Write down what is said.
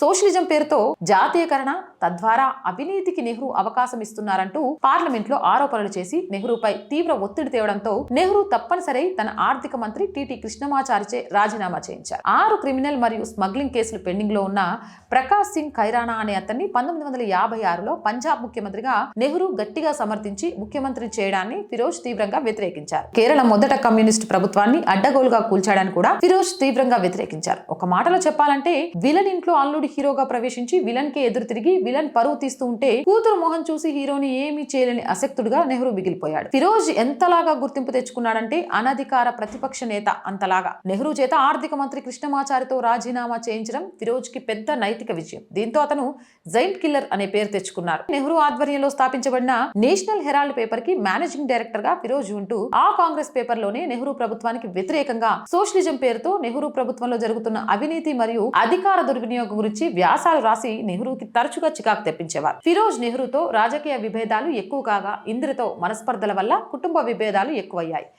Socialism పేరుతో జాతీయకరణ తద్వారా అవినీతికి నెహ్రూ అవకాశం ఇస్తున్నారంటూ పార్లమెంట్ లో ఆరోపణలు చేసి నెహ్రూపై తీవ్ర ఒత్తిడి తేవడంతో నెహ్రూ తప్పనిసరి తన ఆర్థిక మంత్రి టిటి కృష్ణమాచారిచే రాజీనామా చేయించారు. 6 క్రిమినల్ మరియు స్మగ్లింగ్ కేసులు పెండింగ్ లో ఉన్న ప్రకాష్ సింగ్ ఖైరానా అనే అతన్ని 1956లో పంజాబ్ ముఖ్యమంత్రిగా నెహ్రూ గట్టిగా సమర్థించి ముఖ్యమంత్రి చేయడాన్ని ఫిరోజ్ తీవ్రంగా వ్యతిరేకించారు. కేరళ మొదట కమ్యూనిస్టు ప్రభుత్వాన్ని అడ్డగోలుగా కూల్చాడని కూడా ఫిరోజ్ తీవ్రంగా వ్యతిరేకించారు. ఒక మాటలో చెప్పాలంటే విలన్ ఇంట్లో అల్లుడి హీరోగా ప్రవేశించి విలన్ కి ఎదురు తిరిగి విలన్ పరువు తీస్తూ ఉంటే కూతురు మొహం చూసి హీరోని ఏమీ చేయలేని అశక్తుడుగా నెహ్రూ మిగిలిపోయాడు. ఫిరోజ్ ఎంతలాగా గుర్తింపు తెచ్చుకున్నాడంటే అనధికార ప్రతిపక్ష నేత అంతలాగా. నెహ్రూ చేత ఆర్థిక మంత్రి కృష్ణమాచారితో రాజీనామా చేయించడం ఫిరోజ్ కి పెద్ద నైతిక విజయం. దీంతో అతను జైంట్ కిల్లర్ అనే పేరు తెచ్చుకున్నారు. నెహ్రూ ఆధ్వర్యంలో స్థాపించబడిన నేషనల్ హెరాల్డ్ పేపర్ కి మేనేజింగ్ డైరెక్టర్ గా ఫిరోజ్ ఉంటూ ఆ కాంగ్రెస్ పేపర్ లోనే నెహ్రూ ప్రభుత్వానికి వ్యతిరేకంగా సోషలిజం పేరుతో నెహ్రూ ప్రభుత్వంలో జరుగుతున్న అవినీతి మరియు అధికార దుర్వినియోగం గురించి వ్యాసాలు రాసి నెహ్రూకి తరచుగా చికాకు తెప్పించేవారు. ఫిరోజ్ నెహ్రూతో రాజకీయ విభేదాలు ఎక్కువ కాగా ఇందిరతో మనస్పర్ధల వల్ల కుటుంబ విభేదాలు ఎక్కువయ్యాయి.